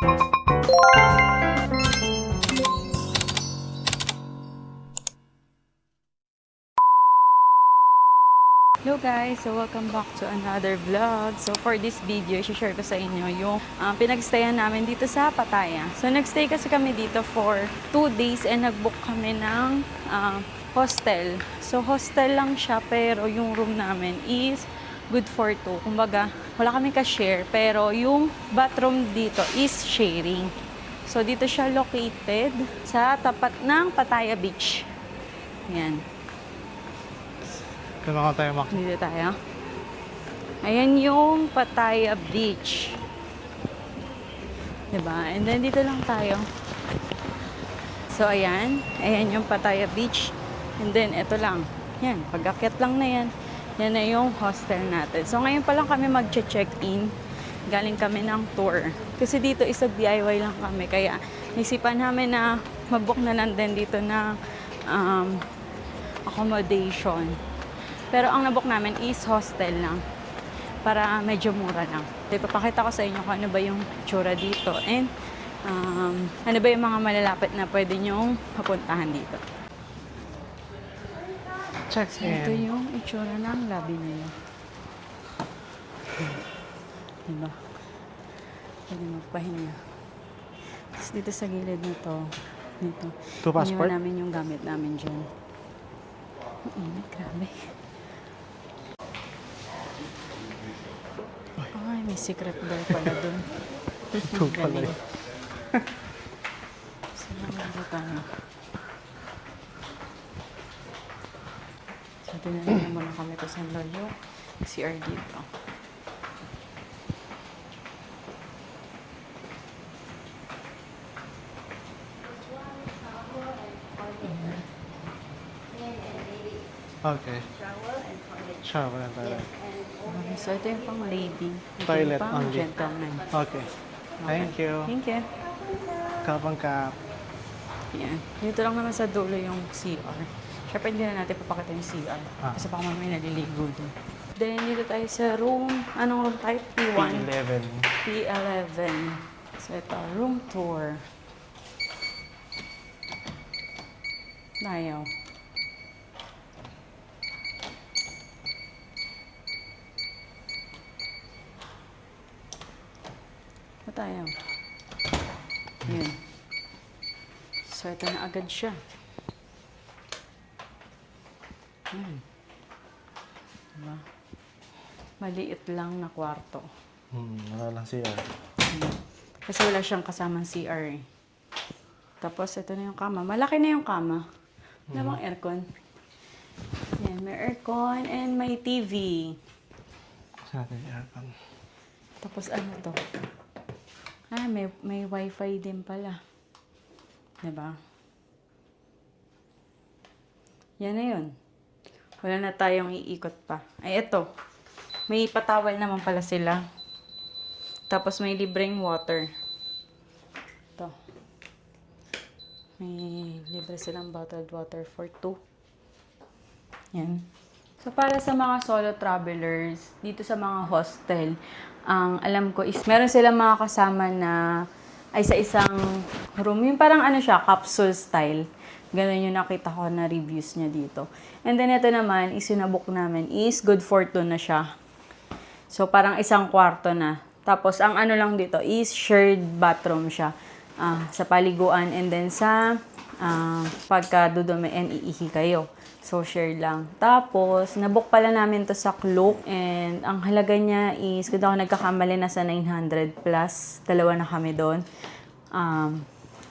Hello guys! So welcome back to another vlog. So for this video, i-share ko sa inyo yung pinagstayan namin dito sa Pattaya. So nagstay kasi kami dito for 2 days and nagbook kami ng hostel. So hostel lang siya pero yung room namin is good for 2. Kumbaga, wala kami ka-share pero yung bathroom dito is sharing. So dito siya located sa tapat ng Pattaya Beach. Yan. Kailangan tayo Dito tayo. Ayan yung Pattaya Beach. Diba? And then dito lang tayo. So ayan. Ayan yung Pattaya Beach. And then ito lang. Yan. Pag-akyat lang na yan. Yan na yung hostel natin. So ngayon pa lang kami mag-check-in. Galing kami ng tour. Kasi dito is DIY lang kami. Kaya naisipan namin na mag-book na lang din dito na accommodation. Pero ang nabook namin is hostel lang. Para medyo mura lang. Ipapakita ko sa inyo kung ano ba yung tsura dito. And ano ba yung mga malalapit na pwede nyong papuntahan dito. check Ito in. yung itsura ng lobby nila. Diba? Pwede magpahinga. Tapos dito sa gilid nito. Dito. To passport? Iniwan namin yung gamit namin dyan. Mainit, grabe. Ay, may secret door pala dun. Ito pala yun. Saan na tayo? So, tinanong muna kami kung saan daw yung CR dito. Okay. Shower and toilet. Okay, so ito yung pang lady. Ito Toilet yung pang only. gentleman. Okay. Thank you. Thank you. Kapang kap. Yan. Dito lang naman sa dulo yung CR. Siyempre hindi na natin papakita yung CR. Kasi baka mamaya naliligo doon. Then dito tayo sa room. Anong room type? P1. P11. P11. So ito, room tour. Tayo. Tayo. Yun. So, ito na agad siya. Yan. Diba? Maliit lang na kwarto. Wala lang siya. Kasi wala siyang kasamang CR eh. Tapos, ito na yung kama. Malaki na yung kama. Wala bang aircon? Yan, may aircon and may TV. Sa natin yung aircon. Tapos, ano to? Ah, may wifi din pala. Diba? Yan na yun. Wala na tayong iikot pa. Ay, eto. May patawal naman pala sila. Tapos may libreng water. Ito. May libre silang bottled water for 2. Yan. So, para sa mga solo travelers, dito sa mga hostel, ang alam ko is meron silang mga kasama na ay sa isang room. Yung parang ano siya, capsule style. Ganun yung nakita ko na reviews niya dito. And then ito naman, is yung nabook namin is good for 2 na siya. So, parang isang kwarto na. Tapos, ang ano lang dito is shared bathroom siya. Sa paliguan and then sa pagka dudumi and iihi kayo. So, share lang. Tapos, nabook pala namin to sa Klook and ang halaga niya is, kung ako nagkakamali, nasa 900 plus. Dalawa na kami doon.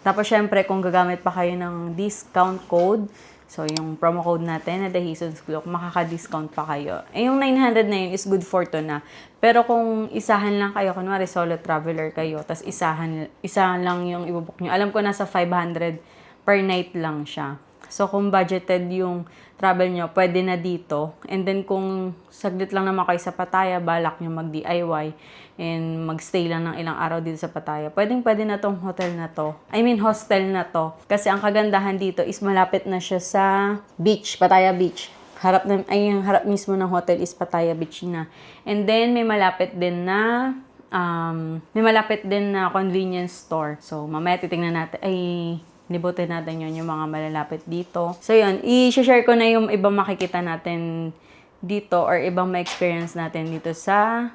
Tapos, syempre, kung gagamit pa kayo ng discount code, so, yung promo code natin na The Hason's Klook, makaka-discount pa kayo. Eh, yung 900 na yun is good for 2 na. Pero kung isahan lang kayo, kunwari solo traveler kayo, tas isahan lang yung ibubook nyo. Alam ko nasa 500 per night lang siya. So, kung budgeted yung travel nyo, pwede na dito. And then, kung saglit lang naman kayo sa Pattaya, balak nyo mag-DIY and magstay lang ng ilang araw dito sa Pattaya, pwede na tong hotel na to. I mean, hostel na to. Kasi ang kagandahan dito is malapit na siya sa beach, Pattaya Beach. Yung harap mismo ng hotel is Pattaya Beach na. And then, may malapit din na may malapit din na convenience store. So, mamaya titingnan natin, libutin natin yun, yung mga malalapit dito. So, yun, i-share ko na yung ibang makikita natin dito or ibang ma-experience natin dito sa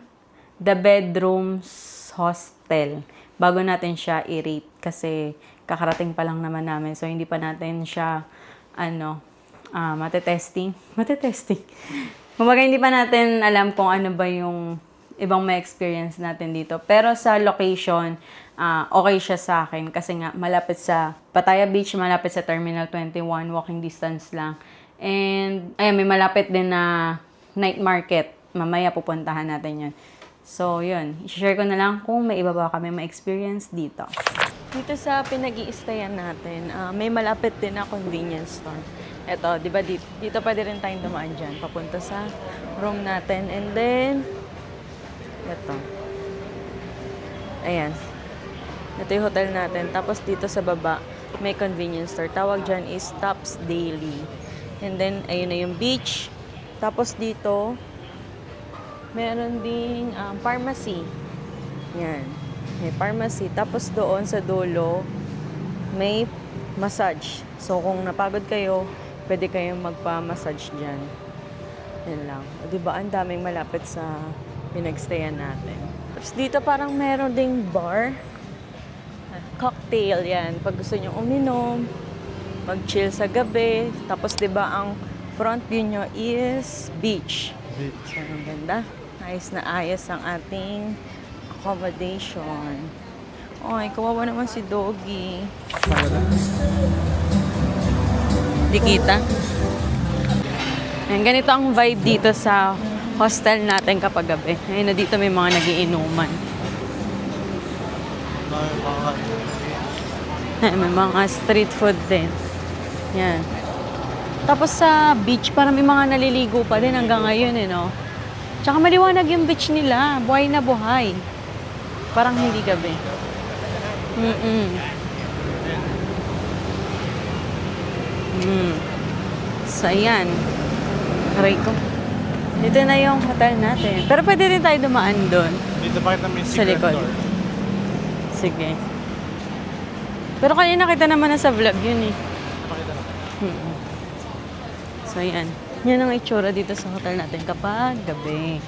The Bedrooms Hostel. Bago natin siya i-rate kasi kakarating pa lang naman namin. So, hindi pa natin siya, matetesting. Matetesting. Kumbaga, hindi pa natin alam kung ano ba yung ibang may experience natin dito. Pero sa location, okay siya sa akin kasi nga malapit sa Pattaya Beach, malapit sa Terminal 21, walking distance lang. And ayan, may malapit din na night market. Mamaya pupuntahan natin yun. So, yun. I-share ko na lang kung may iba ba kami ma-experience dito. Dito sa pinag-i-stayan natin, may malapit din na convenience store. Ito, di ba dito pwede rin tayong dumaan dyan, papunta sa room natin. And then, ito. Ayan. Ito yung hotel natin. Tapos dito sa baba, may convenience store. Tawag dyan is Tops Daily. And then, ayun na yung beach. Tapos dito, meron ding pharmacy. Yan. May pharmacy. Tapos doon sa dulo, may massage. So, kung napagod kayo, pwede kayong magpa-massage dyan. Yan lang. O, diba, ang daming malapit sa pinagstayan natin. Tapos dito parang meron ding bar. Cocktail, yan. Pag gusto nyo uminom, mag-chill sa gabi. Tapos, diba, ang front view nyo is beach. So, ang ganda. Ayos na ayos ang ating accommodation. Ay, kawawa naman si Doggy. Di kita. Ayan, ganito ang vibe dito sa hostel natin kapag gabi. Ayun na dito may mga nagiinuman. May mga street food din. Yan. Tapos sa beach, parang may mga naliligo pa din hanggang ngayon, no? Tsaka maliwanag yung beach nila. Buhay na buhay. Parang hindi gabi. So, ayan. Aray ko. Dito na yung hotel natin. Pero pwede rin tayo dumaan doon. Dito bakit namin Sa likod. Sige. Pero kanina nakita naman na sa vlog yun eh. Pakita na. So, ayan. Yan ang itsura dito sa hotel natin kapag gabi.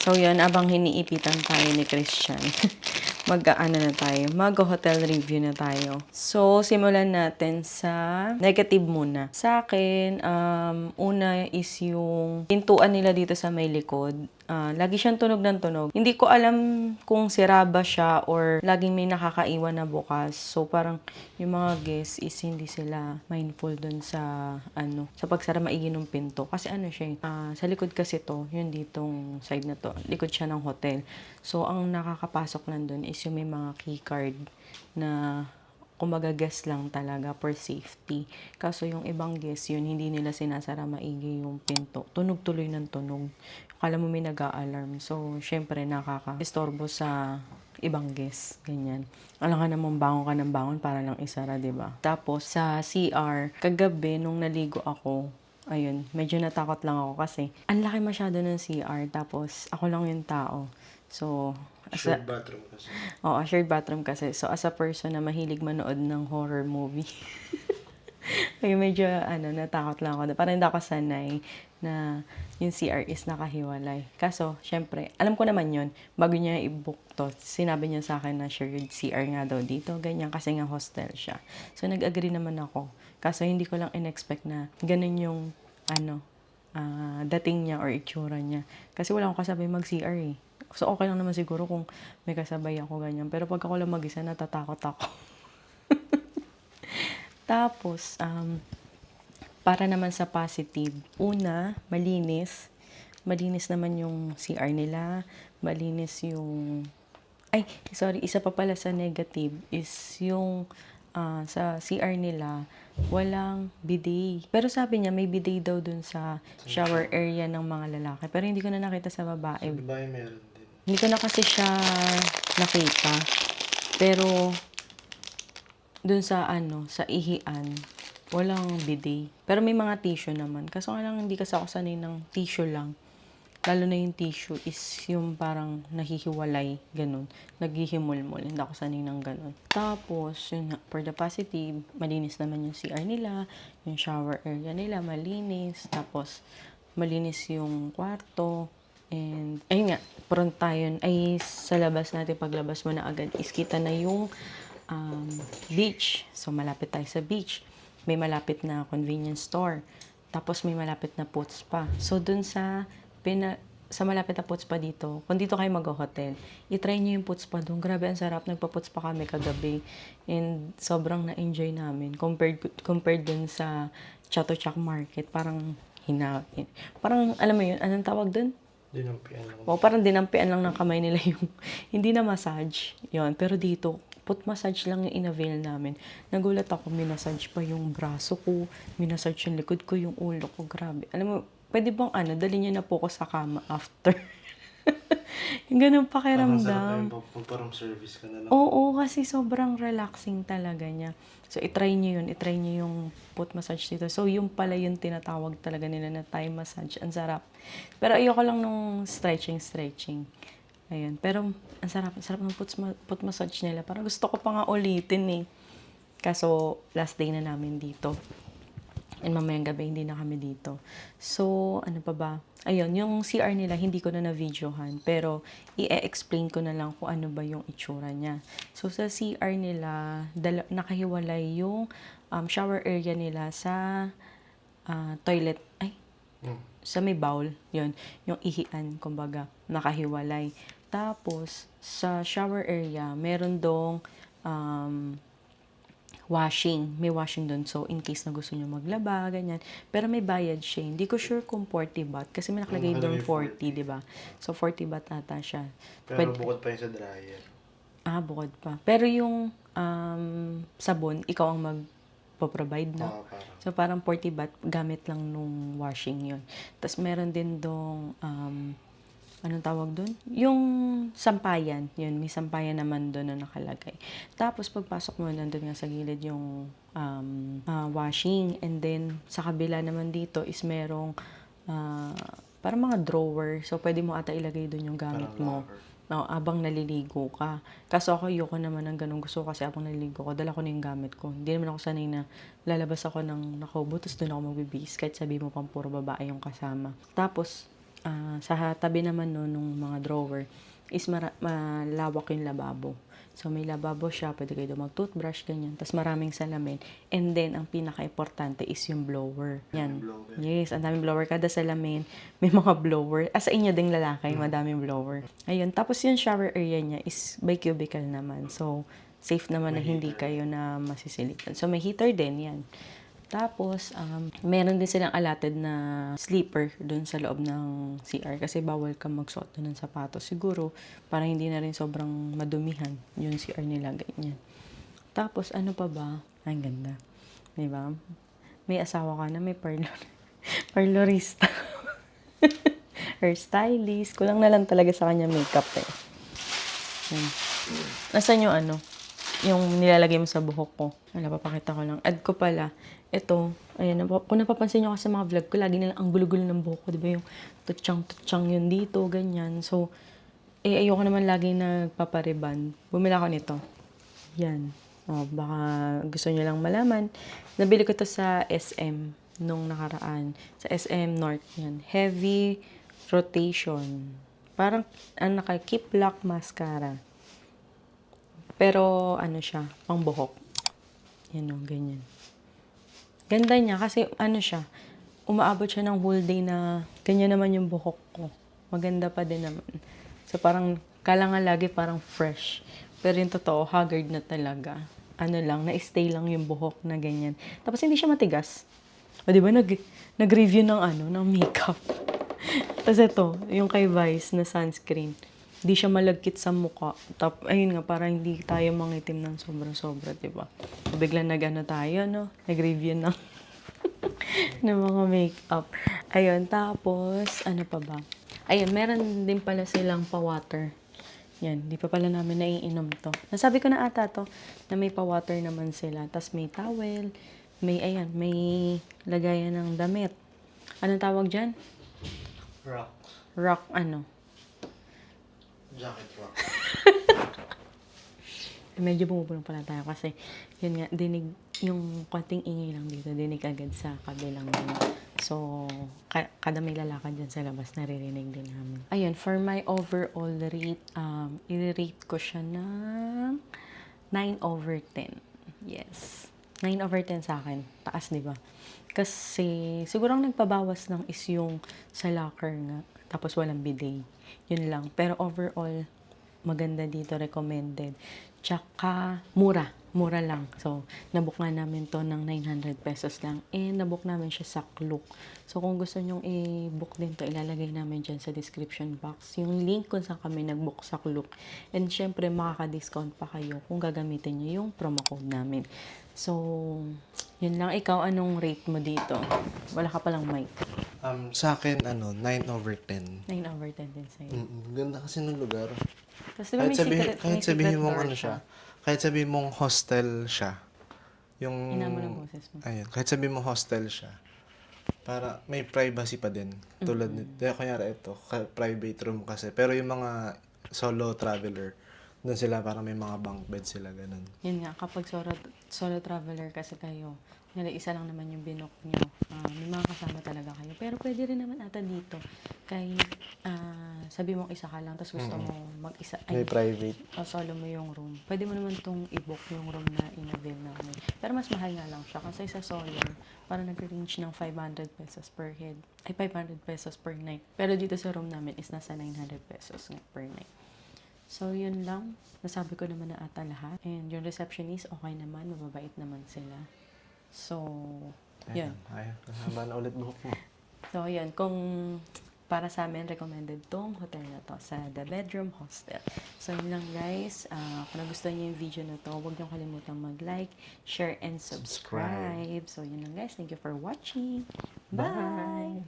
So, yun. Abang hiniipitan tayo ni Christian. Mag-hotel review na tayo. So, simulan natin sa negative muna. Sa akin, una is yung pintuan nila dito sa may likod. Lagi siyang tunog ng tunog. Hindi ko alam kung sira ba siya or laging may nakakaiwan na bukas. So, parang yung mga guests is hindi sila mindful dun sa, sa pagsara maigi ng pinto. Kasi siya, sa likod kasi to, yun ditong side na to, likod siya ng hotel. So, ang nakakapasok lang dun is yung may mga key card na kumbaga guest lang talaga for safety. Kaso yung ibang guest yun, hindi nila sinasara maigi yung pinto. Tunog tuloy ng tunog. Kala mo may nag-a-alarm. So, syempre, nakaka-istorbo sa ibang guest. Ganyan. Alam ka namang bangon ka ng bangon para lang isara, diba? Tapos, sa CR, kagabi, nung naligo ako, ayun, medyo natakot lang ako kasi ang laki masyado ng CR. Tapos, ako lang yung tao. So, Shared bathroom kasi. Oo, shared bathroom kasi. So, as a person na mahilig manood ng horror movie, ay medyo, natakot lang ako. Parang hindi ako sanay na yung CR is nakahiwalay. Kaso, syempre, alam ko naman yun. Bago niya i-book to, sinabi niya sa akin na shared CR nga daw dito. Ganyan, kasi nga hostel siya. So, nag-agree naman ako. Kaso, hindi ko lang in-expect na ganun yung, dating niya or itsura niya. Kasi wala akong kasabay mag-CR eh. So, okay lang naman siguro kung may kasabay ako ganyan. Pero pag ako lang mag-isa, natatakot ako. Tapos, para naman sa positive. Una, malinis. Malinis naman yung CR nila. Malinis yung... isa pa pala sa negative is yung sa CR nila, walang bidet. Pero sabi niya, may bidet daw dun sa shower area ng mga lalaki. Pero hindi ko na nakita sa babae. Sa babae meron din. Hindi ko na kasi siya nakita. Pero, dun sa sa ihian, walang bidet. Pero may mga tissue naman. Kaso nga lang, hindi kasi ako sanay ng tissue lang. lalo na yung tissue is yung parang nahihiwalay, ganun. Naghihimulmul, hindi ako sanay ng ganun. Tapos, yun nga, for the positive, malinis naman yung CR nila, yung shower area nila, malinis. Tapos, malinis yung kwarto. And, ayun nga, front tayo, ay sa labas natin, paglabas mo na agad, is kita na yung beach. So, malapit tayo sa beach. May malapit na convenience store. Tapos, may malapit na food spa. So, dun sa malapit na food spa dito, kung dito kayo mag-hotel, itry nyo yung food spa doon. Grabe, ang sarap. Nagpa-food spa kami kagabi. And sobrang na-enjoy namin. Compared dun sa Chatuchak Market, parang parang, alam mo yun, anong tawag dun? Dinampian lang. O, parang dinampian lang ng kamay nila yung, hindi na massage. Yun. Pero dito, foot massage lang yung in-avail namin. Nagulat ako, minassage pa yung braso ko, minassage yung likod ko, yung ulo ko. Grabe. Alam mo, pwede bang dali niyo na po ko sa kama after? Yung ganun pakiramdam. Parang service ka na lang. Oo, kasi sobrang relaxing talaga niya. So, itry niyo yun. Itry niyo yung foot massage dito. So, yung pala yung tinatawag talaga nila na Thai massage. Ang sarap. Pero ayoko lang nung stretching. Ayun. Pero, ang sarap. Ang sarap ng foot massage nila. Parang gusto ko pa nga ulitin eh. Kaso, last day na namin dito. And mamayang gabi, hindi na kami dito. So, ano pa ba? Ayun, yung CR nila, hindi ko na na-videohan. Pero, i-explain ko na lang kung ano ba yung itsura niya. So, sa CR nila, nakahiwalay yung shower area nila sa toilet. Sa may bowl. Yun, yung ihian, kumbaga, nakahiwalay. Tapos, sa shower area, meron dong washing. May washing doon. So, in case na gusto nyo maglaba, ganyan. Pero may bayad siya. Hindi ko sure kung 40 baht. Kasi may nakalagay doon 40, di ba? So, 40 baht nata siya. Pero bukod pa yun sa dryer. Bukod pa. Pero yung sabon, ikaw ang magpo-provide, no? Parang. So, parang 40 baht, gamit lang nung washing yun. Tapos, meron din dong anong tawag doon? Yung sampayan. Yun, may sampayan naman doon na nakalagay. Tapos, pagpasok mo, nandun nga sa gilid yung washing. And then, sa kabila naman dito is merong parang mga drawer. So, pwede mo ata ilagay doon yung gamit mo. No, abang naliligo ka. Kaso ako, ayoko naman ng ganun. Gusto ko kasi abang naliligo ko, dala ko na yung gamit ko. Hindi naman ako sanay na lalabas ako ng nakubo, tapos doon ako magbibihis. Kahit sabi mo pang puro babae yung kasama. Tapos, sa tabi naman nung mga drawer is malawak yung lababo. So, may lababo siya, pwede kayo doon mag-toothbrush, ganyan. Tapos maraming salamin. And then, ang pinaka-importante is yung blower. Yan. Yes, ang daming blower. Kada salamin, may mga blower. Sa inyo ding lalaki, madaming blower. Ayun. Tapos yung shower area niya is by cubicle naman. So, safe naman na hindi kayo na masisilitan. So, may heater din, yan. Tapos, meron din silang allotted na sleeper dun sa loob ng CR kasi bawal ka magsuot dun ng sapatos. Siguro, para hindi na rin sobrang madumihan yung CR nila, ganyan. Tapos, ano pa ba? Ang ganda. Diba? May asawa ka na, may parlorista. Hairstylist. Kulang na lang talaga sa kanya makeup eh. Nasaan yung yung nilalagay mo sa buhok ko. Wala, papakita ko lang. Add ko pala. Ito, ayan, kung napapansin nyo kasi sa mga vlog ko, lagi nilang ang gulo-gulo ng buhok ko. Diba yung tutsang yun dito, ganyan. So, ayoko naman lagi nagpapariban. Bumila ko nito. Yan. Baka gusto nyo lang malaman. Nabili ko to sa SM nung nakaraan. Sa SM North yan. Heavy rotation. Parang, Keep Lock Mascara. Pero, siya, pang buhok. Yan o, ganyan. Ganda niya kasi, siya, umaabot siya ng whole day na ganyan naman yung buhok ko. Maganda pa din naman. So, parang, kala nga lagi parang fresh. Pero yung totoo, haggard na talaga. Na-stay lang yung buhok na ganyan. Tapos, hindi siya matigas. O, di ba, nag-review ng makeup. Tapos ito, yung kay Vice na sunscreen. Hindi siya malagkit sa mukha. Ayun nga, para hindi tayo mangitim ng sobra-sobra, diba? Bigla tayo, no? Nag-review ng mga makeup. Ayun, tapos, ano pa ba? Ayun, meron din pala silang pa-water. Yan, di pa pala namin naiinom to. Nasabi ko na ata to, na may pa-water naman sila. Tapos may towel, may lagayan ng damit. Anong tawag dyan? rock ano. Jacket rock. Medyo bumubulong pala tayo kasi yun nga, dinig, yung konting ingay lang dito, dinig agad sa kabilang room. So, kada may lalakad dyan sa labas, naririnig din namin. Ayun, for my overall rate, i-rate ko siya ng 9/10. Yes. 9/10 sa akin. Taas, di ba? Kasi, siguro ang nagpabawas lang is yung sa locker nga. Tapos walang bidet. Yun lang. Pero overall, maganda dito, recommended. Tsaka, mura. Mura lang. So, nabook nga namin to ng 900 pesos lang. And nabook namin siya sa Klook. So, kung gusto nyong i-book din to, ilalagay namin dyan sa description box. Yung link kung saan kami nag-book sa Klook. And syempre, makaka-discount pa kayo kung gagamitin nyo yung promo code namin. So, yun lang. Ikaw, anong rate mo dito? Wala ka palang mic. Sa akin, 9/10. 9/10 din sa'yo. Ganda kasi ng lugar. Tapos diba may Kahit secret sabihin mong door ano siya, kahit sabihin mong hostel siya, yung... Ina mo ng boses mo. Ayun, kahit sabihin mong hostel siya, para may privacy pa din. Tulad nito, kunyari ito, private room kasi. Pero yung mga solo traveler, doon sila parang may mga bunk bed sila, ganun. Yun nga, kapag solo traveler kasi kayo, nila isa lang naman yung binook nyo. May mga kasama talaga kayo. Pero pwede rin naman ata dito. Kahit sabi mo isa ka lang, tapos gusto mo mag-isa, May private. o solo mo yung room. Pwede mo naman itong i-book yung room na in-avail namin. Pero mas mahal nga lang siya kasi sa solo, parang nag-range ng 500 pesos per head. Ay, 500 pesos per night. Pero dito sa room namin is nasa 900 pesos nga per night. So, yun lang. Nasabi ko naman na ata lahat. And yung receptionist, okay naman. Mababait naman sila. So, yun. Ayun, haba na ulit buhok mo. So, yun. Kung para sa amin, recommended tong hotel na to sa The Bedroom Hostel. So, yun lang guys. Kung nagustuhan niyo yung video na to, huwag niyong kalimutang mag-like, share, and subscribe. So, yun lang guys. Thank you for watching. Bye!